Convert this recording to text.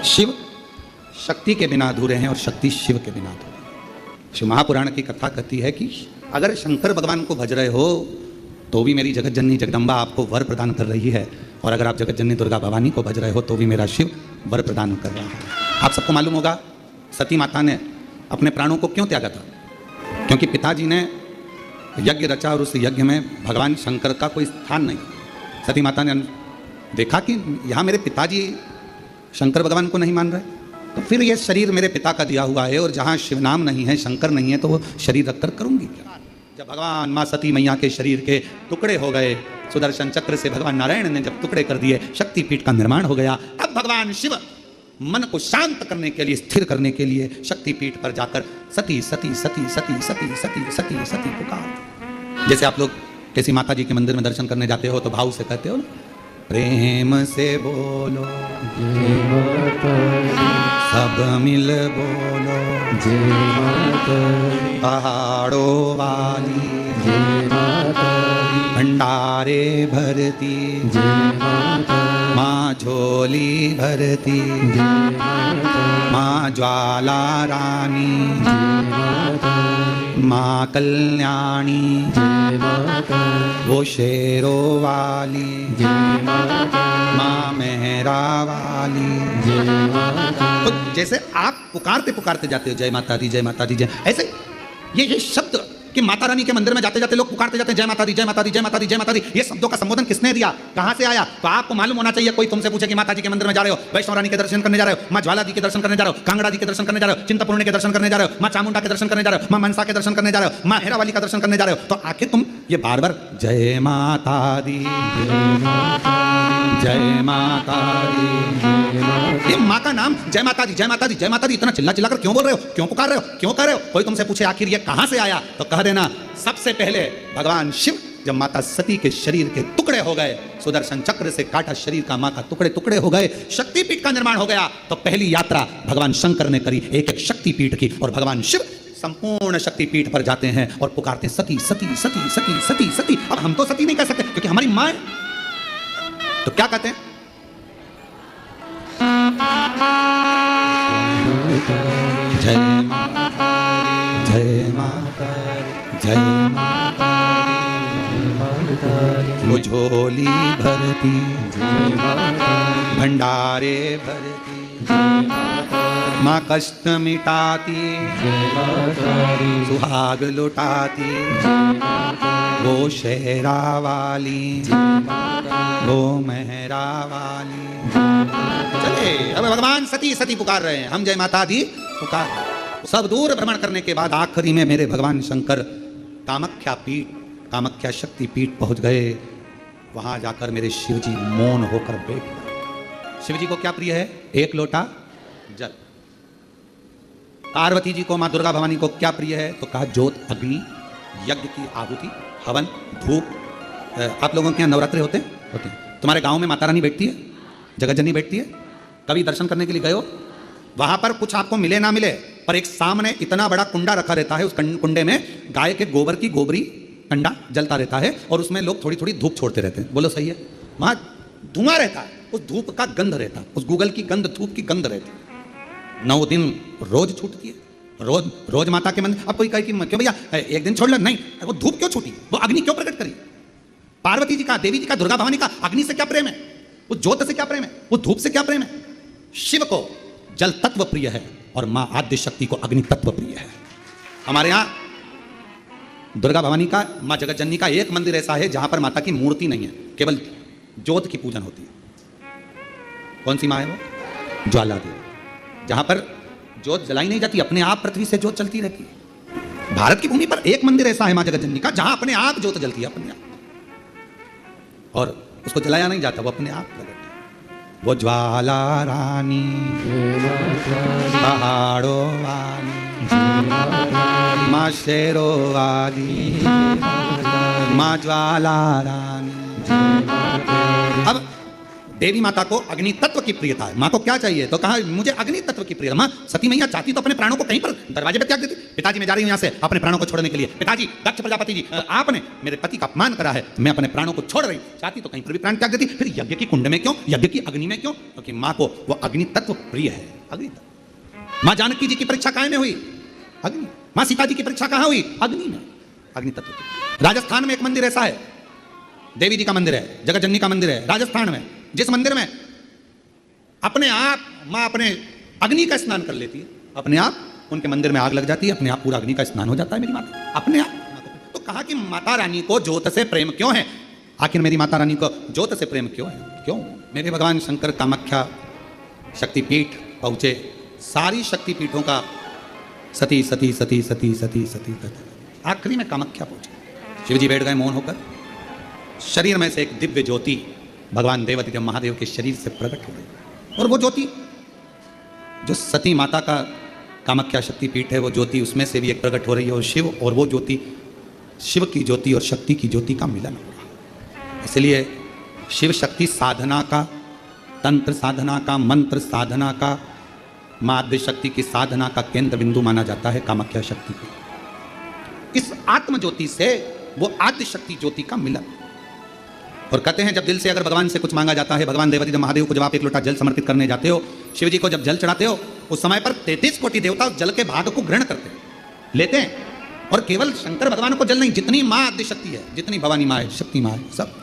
शिव शक्ति के बिना अधूरे हैं और शक्ति शिव के बिना अधूरे हैं। शिव महापुराण की कथा कहती है कि अगर शंकर भगवान को भज रहे हो तो भी मेरी जगत जननी जगदम्बा आपको वर प्रदान कर रही है, और अगर आप जगत जननी दुर्गा भवानी को भज रहे हो तो भी मेरा शिव वर प्रदान कर रहा है। आप सबको मालूम होगा सती माता ने अपने प्राणों को क्यों त्यागा था? क्योंकि पिताजी ने यज्ञ रचा और उस यज्ञ में भगवान शंकर का कोई स्थान नहीं। सती माता ने देखा कि यहाँ मेरे पिताजी शंकर भगवान को नहीं मान रहे, तो फिर ये शरीर मेरे पिता का दिया हुआ है और जहाँ शिव नाम नहीं है, शंकर नहीं है, तो वो शरीर रखकर करूँगी क्या? जब भगवान माँ सती मैया के शरीर के टुकड़े हो गए, सुदर्शन चक्र से भगवान नारायण ने जब टुकड़े कर दिए, शक्तिपीठ का निर्माण हो गया। अब भगवान शिव मन को शांत करने के लिए, स्थिर करने के लिए शक्तिपीठ पर जाकर सती सती सती सती सती सती सती सती पुकार। जैसे आप लोग किसी माता जी के मंदिर में दर्शन करने जाते हो तो भाव से कहते हो ना, प्रेम से बोलो जय माता दी, सब मिल बोलो जय माता दी, पहाड़ों वाली जय माता दी, भंडारे भरती जय माता दी, माँ झोली भरती जय माता दी, माँ ज्वाला रानी जय माता दी, माँ कल्याणी जय माता दी, वो शेरों वाली जय माता दी, माँ मेहरा वाली जय माता दी। तो जैसे आप पुकारते पुकारते जाते हो जय माता दी जय माता दी जय, ऐसे ये शब्द कि माता रानी के मंदिर में जाते जाते लोग पुकारते जाते हैं जय माता दी जय माता दी जय माता दी जय माता दी, ये शब्दों का संबोधन किसने दिया, कहां से आया? तो आपको मालूम होना चाहिए। कोई तुमसे पूछे कि माता जी के मंदिर में जा रहे हो, वैष्णो रानी के दर्शन करने जा रहे हो, माँ ज्वाला जी के दर्शन करने जा रहे हो, कांगड़ा जी के दर्शन करने जा रहे हो, चिंतपूर्णी के दर्शन करने जा रहे हो, माँ चामुंडा के दर्शन करने जा रहे हो, माँ मनसा के दर्शन करने जा रहे हो, माँ हेरा वाली का दर्शन करने जा रहे हो, तो आखिर तुम ये बार बार जय माता दी जय माता दी, ये माँ का नाम जय माता दी जय माता दी जय माता दी इतना चिल्ला चिल्लाकर क्यों बोल रहे हो, क्यों पुकार रहे हो, क्यों कर रहे हो? कोई तुमसे पूछे आखिर ये कहां से आया, तो कह देना सबसे पहले भगवान शिव जब माता सती के शरीर के टुकड़े हो गए, सुदर्शन चक्र से काटा शरीर का माँ का टुकड़े टुकड़े हो गए, शक्तिपीठ का निर्माण हो गया, तो पहली यात्रा भगवान शंकर ने करी एक एक शक्तिपीठ की, और भगवान शिव संपूर्ण शक्तिपीठ पर जाते हैं और पुकारते सती सती सती सती सती सती। अब हम तो सती नहीं कह सकते क्योंकि हमारी माँ है, तो क्या कहते हैं? जय माता जय माता जय माता वो झोली भरती जय माता, भंडारे भरती जय माता, माँ कष्ट मिटाती जय माता, सुहाग लुटाती जय माता, वो शेरा वाली जय माता, वो मेहरा वाली। चले अब भगवान सती सती पुकार रहे हैं, हम जय माता दी पुकार। सब दूर भ्रमण करने के बाद आखिरी में मेरे भगवान शंकर कामाख्या पीठ, कामाख्या शक्ति पीठ पहुंच गए। वहां जाकर मेरे शिव जी मौन होकर बैठ गए। शिव जी को क्या प्रिय है? एक लोटा जल। पार्वती जी को, मां दुर्गा भवानी को क्या प्रिय है? तो कहा ज्योत, अग्नि, यज्ञ की आहुति, हवन, धूप। आप लोगों के यहाँ नवरात्रे होते हैं? तुम्हारे गांव में माता रानी बैठती है, जगत जननी बैठती है? कभी दर्शन करने के लिए गए हो? वहां पर कुछ आपको मिले ना मिले, पर एक सामने इतना बड़ा कुंडा रखा रहता है, उस कुंडे में गाय के गोबर की गोबरी कंडा जलता रहता है और उसमें लोग थोड़ी थोड़ी धूप छोड़ते रहते हैं। बोलो सही है? वहां धुआं रहता है, उस धूप का गंध रहता है, उस गूगल की गंध, धूप की गंध रहती है। 9 दिन रोज छूटती है, रोज रोज माता के मंदिर। अब कोई कहे कि क्यों भैया एक दिन छोड़ लो, नहीं, वो धूप क्यों छूटी, वो अग्नि क्यों प्रकट करी? पार्वती जी का, देवी जी का, दुर्गा भवानी का अग्नि से क्या प्रेम है, उस ज्योत से क्या प्रेम है, वो धूप से क्या प्रेम है? शिव को जल तत्व प्रिय है और मां आद्य शक्ति को अग्नि तत्व प्रिय है। हमारे यहां दुर्गा भवानी का, मां जगत जननी का एक मंदिर ऐसा है जहां पर माता की मूर्ति नहीं है, केवल ज्योत की पूजन होती है। कौन सी मां है वो? ज्वाला देवी, जहां पर ज्योत जलाई नहीं जाती, अपने आप पृथ्वी से ज्योत चलती रहती है। भारत की भूमि पर एक मंदिर ऐसा है मां जगत जननी का जहां अपने आप ज्योत जलती है, अपने आप, और उसको जलाया नहीं जाता, वो अपने आप प्रकट है। वो ज्वाला रानी पहाड़ों वाली, माँ शेरों वाली, माँ ज्वाला रानी। अब देवी माता को अग्नि तत्व की प्रियता है। माँ को क्या चाहिए? तो कहा मुझे अग्नि तत्व की प्रियता। माँ सती मैया चाहती तो अपने प्राणों को कहीं पर दरवाजे पे त्याग देती। पिताजी मैं जा रही हूँ यहाँ से अपने प्राणों को छोड़ने के लिए। पिताजी दक्ष प्रजापति जी आपने मेरे पति का अपमान करा है, मैं अपने प्राणों को छोड़ रही। चाहती तो कहीं पर भी प्राण त्याग देती। फिर यज्ञ की कुंड में क्यों, यज्ञ की अग्नि में क्यों? क्योंकि माँ को वो अग्नि तत्व प्रिय है। अग्नि तत्व। माँ जानकी जी की परीक्षा काहे में हुई? अग्नि। माँ सीता जी की परीक्षा कहाँ हुई? अग्नि में। अग्नि तत्व। राजस्थान में एक मंदिर ऐसा है, देवी जी का मंदिर है, जगत जननी का मंदिर है राजस्थान में, जिस मंदिर में अपने आप माँ अपने अग्नि का स्नान कर लेती है। अपने आप उनके मंदिर में आग लग जाती है, अपने आप पूरा अग्नि का स्नान हो जाता है मेरी माता अपने आप। तो कहा कि माता रानी को ज्योत से प्रेम क्यों है? आखिर मेरी माता रानी को ज्योत से प्रेम क्यों है? क्यों? मेरे भगवान शंकर कामाख्या शक्तिपीठ पहुंचे, सारी शक्तिपीठों का सती सती सती सती सती सती आखिरी में कामाख्या पहुंचे। शिव जी बैठ गए मौन होकर। शरीर में से एक दिव्य ज्योति भगवान देवाधिदेव महादेव के शरीर से प्रकट हो गई, और वो ज्योति जो सती माता का कामाख्या शक्तिपीठ है, वो ज्योति उसमें से भी एक प्रकट हो रही है, और शिव और वो ज्योति, शिव की ज्योति और शक्ति की ज्योति का मिलन हो रहा है। इसलिए शिव शक्ति साधना का, तंत्र साधना का, मंत्र साधना का, माध्य शक्ति की साधना का केंद्र बिंदु माना जाता है कामाख्या शक्तिपीठ। इस आत्म ज्योति से वो आद्य शक्ति ज्योति का मिलन। और कहते हैं जब दिल से अगर भगवान से कुछ मांगा जाता है, भगवान देवाधिदेव महादेव को जब आप एक लोटा जल समर्पित करने जाते हो, शिव जी को जब जल चढ़ाते हो, उस समय पर 33 कोटि देवता उस जल के भाग को ग्रहण करते हैं, लेते हैं। और केवल शंकर भगवान को जल नहीं, जितनी माँ आद्य शक्ति है, जितनी भवानी माँ है, शक्ति माँ है, सब